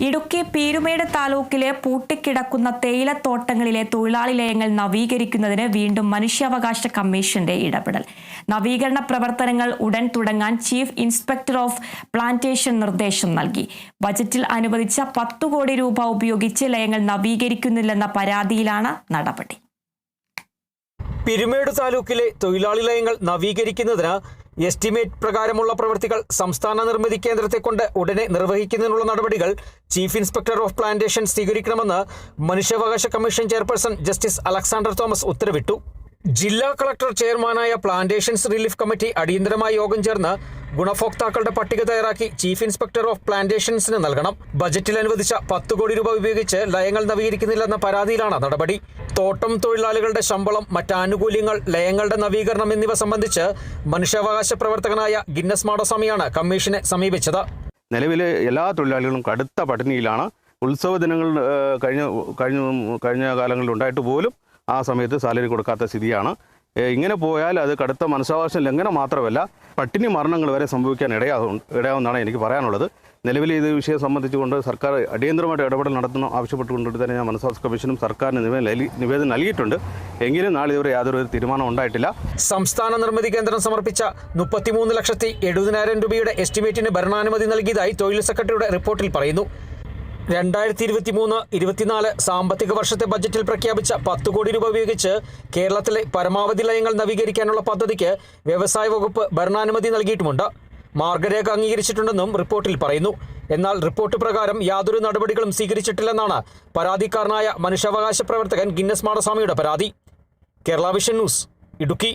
ഇടുക്കി പീരുമേട് താലൂക്കിലെ പൂട്ടിക്കിടക്കുന്ന തേയിലത്തോട്ടങ്ങളിലെ തൊഴിലാളി ലയങ്ങൾ നവീകരിക്കുന്നതിന് വീണ്ടും മനുഷ്യാവകാശ കമ്മീഷന്റെ ഇടപെടൽ. നവീകരണ പ്രവർത്തനങ്ങൾ ഉടൻ തുടങ്ങാൻ ചീഫ് ഇൻസ്പെക്ടർ ഓഫ് പ്ലാന്റേഷൻ നിർദ്ദേശം നൽകി. ബജറ്റിൽ അനുവദിച്ച 10 കോടി രൂപ ഉപയോഗിച്ച് ലയങ്ങൾ നവീകരിക്കുന്നില്ലെന്ന പരാതിയിലാണ് നടപടി. പീരുമേട് താലൂക്കിലെ തൊഴിലാളി ലയങ്ങൾ നവീകരിക്കുന്നതിന് എസ്റ്റിമേറ്റ് പ്രകാരമുള്ള പ്രവൃത്തികൾ സംസ്ഥാന നിർമ്മിതി കേന്ദ്രത്തെ കൊണ്ട് ഉടനെ നിർവഹിക്കുന്നതിനുള്ള നടപടികൾ ചീഫ് ഇൻസ്പെക്ടർ ഓഫ് പ്ലാന്റേഷൻ സ്വീകരിക്കണമെന്ന് മനുഷ്യാവകാശ commission chairperson justice Alexander Thomas ഉത്തരവിട്ടു. ജില്ലാ കളക്ടർ ചെയർമാനായ പ്ലാന്റേഷൻസ് റിലീഫ് കമ്മിറ്റി അടിയന്തരമായി യോഗം ചേർന്ന് ഗുണഭോക്താക്കളുടെ പട്ടിക തയ്യാറാക്കി ചീഫ് ഇൻസ്പെക്ടർ ഓഫ് പ്ലാന്റേഷൻസിന് നൽകണം. ബജറ്റിൽ അനുവദിച്ച 10 കോടി രൂപ ഉപയോഗിച്ച് ലയങ്ങൾ നവീകരിക്കുന്നില്ലെന്ന പരാതിയിലാണ് നടപടി. തോട്ടം തൊഴിലാളികളുടെ ശമ്പളം, മറ്റാനുകൂല്യങ്ങൾ, ലയങ്ങളുടെ നവീകരണം എന്നിവ സംബന്ധിച്ച് മനുഷ്യാവകാശ പ്രവർത്തകനായ ഗിന്നസ് മാടസ്വാമിയാണ് കമ്മീഷനെ സമീപിച്ചത്. നിലവിലെ എല്ലാ തൊഴിലാളികളും കടുത്ത പട്ടിണിയിലാണ്. ഉത്സവ ദിനങ്ങൾ കഴിഞ്ഞ കാലങ്ങളിൽ ഉണ്ടായിട്ട് പോലും ആ സമയത്ത് സാലറി കൊടുക്കാത്ത സ്ഥിതിയാണ്. ഇങ്ങനെ പോയാൽ അത് കടുത്ത മനുഷ്യാവകാശ ലംഘനം മാത്രമല്ല, പട്ടിണി മരണങ്ങൾ വരെ സംഭവിക്കാൻ ഇടയാവുമെന്നാണ് എനിക്ക് പറയാനുള്ളത്. നിലവിൽ ഇത് വിഷയം സംബന്ധിച്ചുകൊണ്ട് സർക്കാർ അടിയന്തരമായിട്ട് ഇടപെടൽ നടത്തുന്ന ആവശ്യപ്പെട്ടുകൊണ്ട് തന്നെ ഞാൻ മനുഷ്യാവകാശ കമ്മീഷനും സർക്കാരിന് നിവേദനം നൽകിയിട്ടുണ്ട്. എങ്കിലും നാളെ ഇതുവരെ യാതൊരു തീരുമാനം ഉണ്ടായിട്ടില്ല. സംസ്ഥാന നിർമ്മിതി കേന്ദ്രം സമർപ്പിച്ച 33,70,000 രൂപയുടെ എസ്റ്റിമേറ്റിന് ഭരണാനുമതി നൽകിയതായി തൊഴിൽ സെക്രട്ടറിയുടെ റിപ്പോർട്ടിൽ പറയുന്നു. 2023-24 സാമ്പത്തിക വർഷത്തെ ബജറ്റിൽ പ്രഖ്യാപിച്ച 10 കോടി രൂപ ഉപയോഗിച്ച് കേരളത്തിലെ പരമാവധി ലയങ്ങൾ നവീകരിക്കാനുള്ള പദ്ധതിക്ക് വ്യവസായ വകുപ്പ് ഭരണാനുമതി നൽകിയിട്ടുമുണ്ട്. മാർഗരേഖ അംഗീകരിച്ചിട്ടുണ്ടെന്നും റിപ്പോർട്ടിൽ പറയുന്നു. എന്നാൽ റിപ്പോർട്ട് പ്രകാരം യാതൊരു നടപടികളും സ്വീകരിച്ചിട്ടില്ലെന്നാണ് പരാതിക്കാരനായ മനുഷ്യാവകാശ പ്രവർത്തകൻ ഗിന്നസ് മാടസ്വാമിയുടെ പരാതി. Kerala vision news, Idukki.